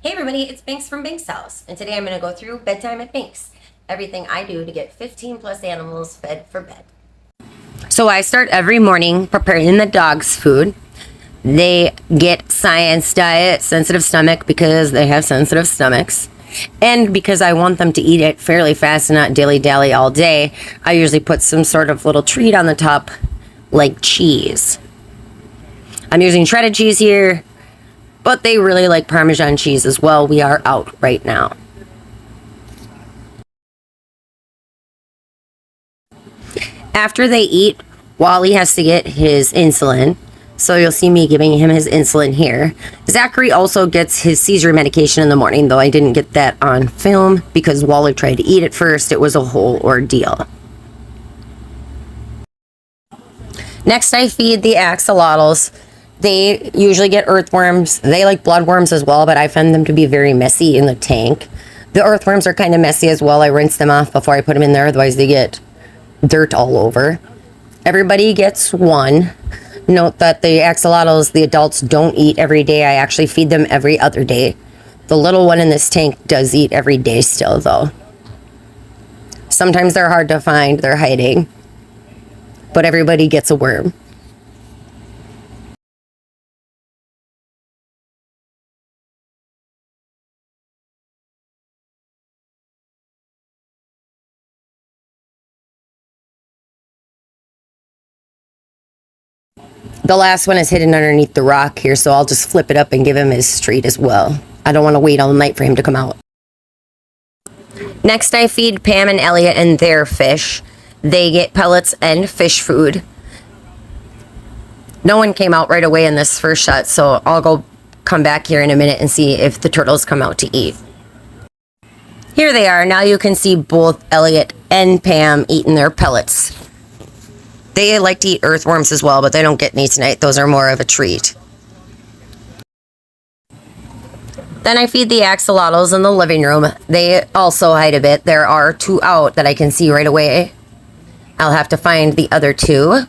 Hey everybody, it's Binks from Binks' house, and today I'm going to go through Bedtime at Binks. Everything I do to get 15 plus animals fed for bed. So I start every morning preparing the dogs' food. They get science diet, sensitive stomach because they have sensitive stomachs. And because I want them to eat it fairly fast and not dilly-dally all day, I usually put some sort of little treat on the top, like cheese. I'm using shredded cheese here, but they really like Parmesan cheese as well. We are out right now. After they eat, Wally has to get his insulin. So you'll see me giving him his insulin here. Zachary also gets his seizure medication in the morning, though I didn't get that on film because Wally tried to eat it first. It was a whole ordeal. Next, I feed the axolotls. They usually get earthworms. They like bloodworms as well, but I find them to be very messy in the tank. The earthworms are kind of messy as well. I rinse them off before I put them in there, otherwise they get dirt all over. Everybody gets one. Note that the axolotls, the adults, don't eat every day. I actually feed them every other day. The little one in this tank does eat every day still, though. Sometimes they're hard to find. They're hiding. But everybody gets a worm. The last one is hidden underneath the rock here, so I'll just flip it up and give him his treat as well. I don't want to wait all night for him to come out. Next, I feed Pam and Elliot and their fish. They get pellets and fish food. No one came out right away in this first shot, so I'll come back here in a minute and see if the turtles come out to eat. Here they are. Now you can see both Elliot and Pam eating their pellets. They like to eat earthworms as well, but they don't get any tonight. Those are more of a treat. Then I feed the axolotls in the living room. They also hide a bit. There are two out that I can see right away. I'll have to find the other two.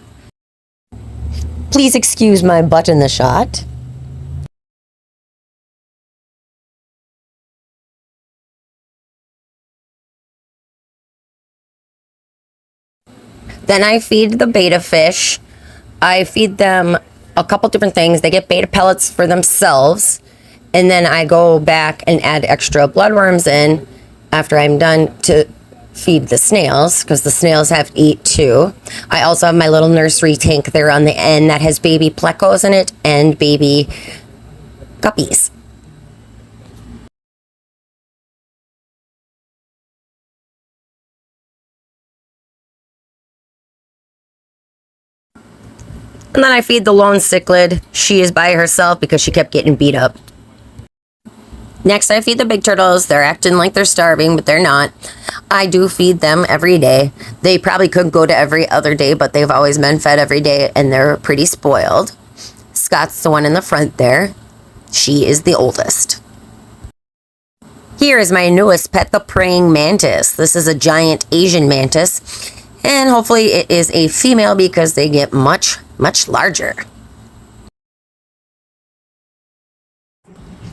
Please excuse my butt in the shot. Then I feed the betta fish. I feed them a couple different things. They get betta pellets for themselves. And then I go back and add extra bloodworms in after I'm done to feed the snails, because the snails have to eat too. I also have my little nursery tank there on the end that has baby plecos in it and baby guppies. And then I feed the lone cichlid. She is by herself because she kept getting beat up. Next, I feed the big turtles. They're acting like they're starving, but they're not. I do feed them every day. They probably could go to every other day, but they've always been fed every day, and they're pretty spoiled. Scott's the one in the front there. She is the oldest. Here is my newest pet, the praying mantis. This is a giant Asian mantis, and hopefully it is a female because they get much larger.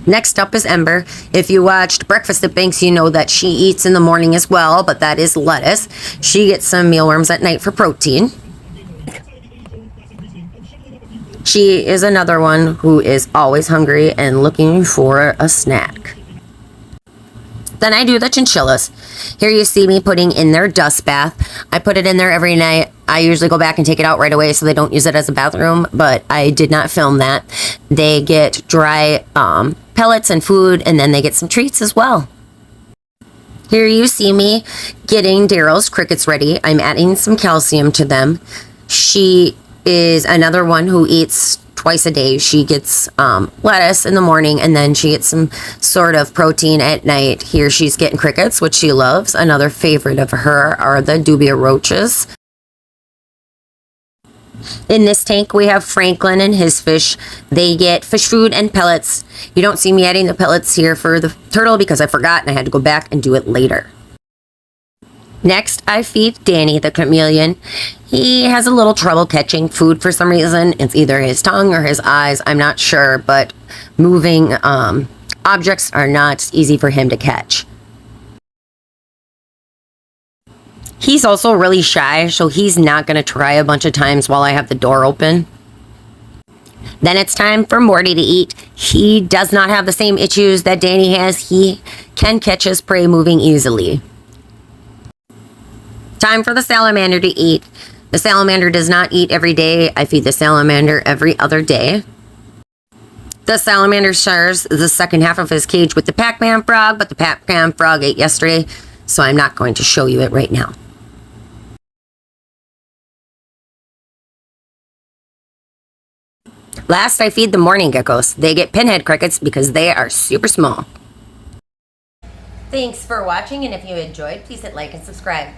Next up is Ember. If you watched Breakfast at Binks, you know that she eats in the morning as well, but that is lettuce. She gets some mealworms at night for protein. She is another one who is always hungry and looking for a snack. Then I do the chinchillas. Here you see me putting in their dust bath. I put it in there every night. I usually go back and take it out right away so they don't use it as a bathroom, but I did not film that. They get dry pellets and food, and then they get some treats as well. Here you see me getting Daryl's crickets ready. I'm adding some calcium to them. She is another one who eats twice a day. She gets lettuce in the morning, and then she gets some sort of protein at night. Here she's getting crickets, which she loves. Another favorite of her are the dubia roaches. In this tank, we have Franklin and his fish. They get fish food and pellets. You don't see me adding the pellets here for the turtle because I forgot and I had to go back and do it later. Next, I feed Danny, the chameleon. He has a little trouble catching food for some reason. It's either his tongue or his eyes, I'm not sure, but moving objects are not easy for him to catch. He's also really shy, so he's not going to try a bunch of times while I have the door open. Then it's time for Morty to eat. He does not have the same issues that Danny has. He can catch his prey moving easily. Time for the salamander to eat. The salamander does not eat every day. I feed the salamander every other day. The salamander shares the second half of his cage with the Pac-Man frog, but the Pac-Man frog ate yesterday, so I'm not going to show you it right now. Last, I feed the morning geckos. They get pinhead crickets because they are super small. Thanks for watching, and if you enjoyed, please hit like and subscribe.